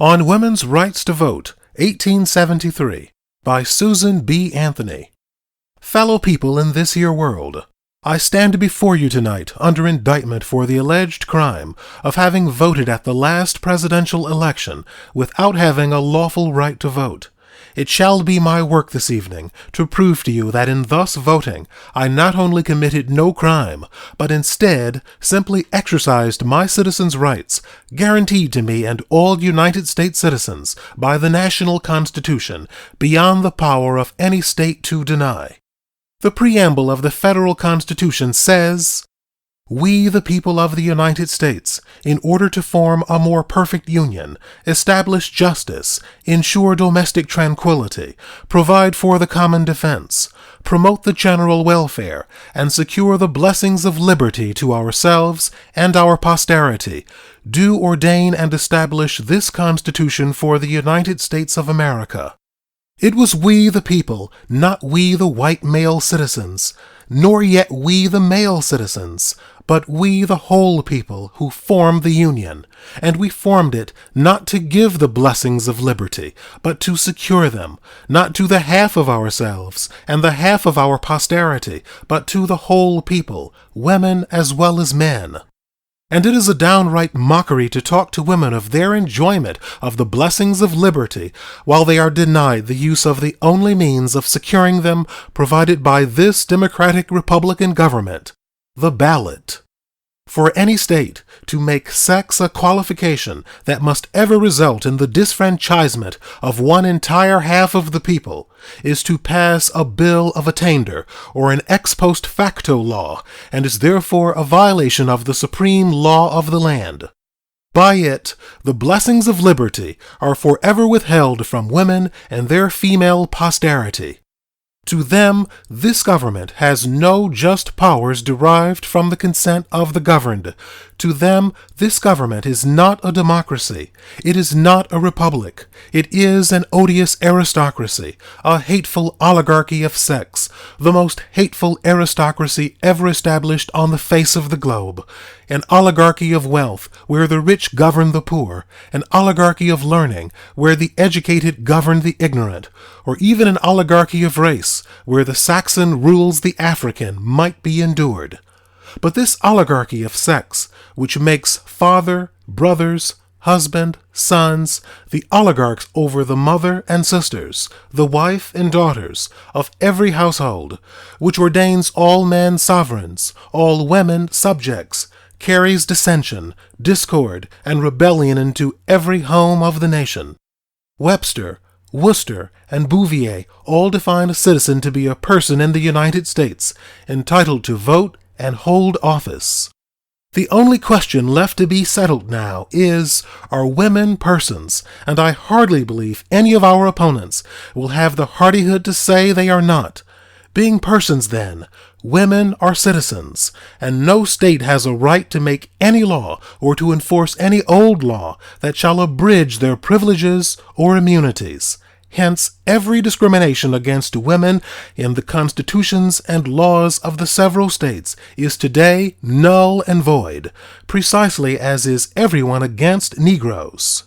On Women's Rights to Vote, 1873, by Susan B. Anthony. Fellow people in this here world, I stand before you tonight under indictment for the alleged crime of having voted at the last presidential election without having a lawful right to vote. It shall be my work this evening to prove to you that in thus voting I not only committed no crime, but instead simply exercised my citizens' rights, guaranteed to me and all United States citizens by the national Constitution, beyond the power of any state to deny. The preamble of the federal Constitution says, "We, the people of the United States, in order to form a more perfect union, establish justice, ensure domestic tranquility, provide for the common defense, promote the general welfare, and secure the blessings of liberty to ourselves and our posterity, do ordain and establish this Constitution for the United States of America." It was we the people, not we the white male citizens, nor yet we the male citizens, but we the whole people who formed the Union, and we formed it not to give the blessings of liberty, but to secure them, not to the half of ourselves and the half of our posterity, but to the whole people, women as well as men. And it is a downright mockery to talk to women of their enjoyment of the blessings of liberty while they are denied the use of the only means of securing them provided by this democratic Republican government, the ballot. For any state to make sex a qualification that must ever result in the disfranchisement of one entire half of the people is to pass a bill of attainder or an ex post facto law, and is therefore a violation of the supreme law of the land. By it, the blessings of liberty are forever withheld from women and their female posterity. To them, this government has no just powers derived from the consent of the governed. To them, this government is not a democracy. It is not a republic. It is an odious aristocracy, a hateful oligarchy of sex, the most hateful aristocracy ever established on the face of the globe, an oligarchy of wealth where the rich govern the poor, an oligarchy of learning where the educated govern the ignorant, or even an oligarchy of race where the Saxon rules the African might be endured. But this oligarchy of sex, which makes father, brothers, husband, sons, the oligarchs over the mother and sisters, the wife and daughters of every household, which ordains all men sovereigns, all women subjects, carries dissension, discord, and rebellion into every home of the nation. Webster, Worcester, and Bouvier all define a citizen to be a person in the United States, entitled to vote and hold office. The only question left to be settled now is, are women persons? And I hardly believe any of our opponents will have the hardihood to say they are not. Being persons, then, women are citizens, and no state has a right to make any law or to enforce any old law that shall abridge their privileges or immunities. Hence, every discrimination against women in the constitutions and laws of the several states is today null and void, precisely as is everyone against Negroes.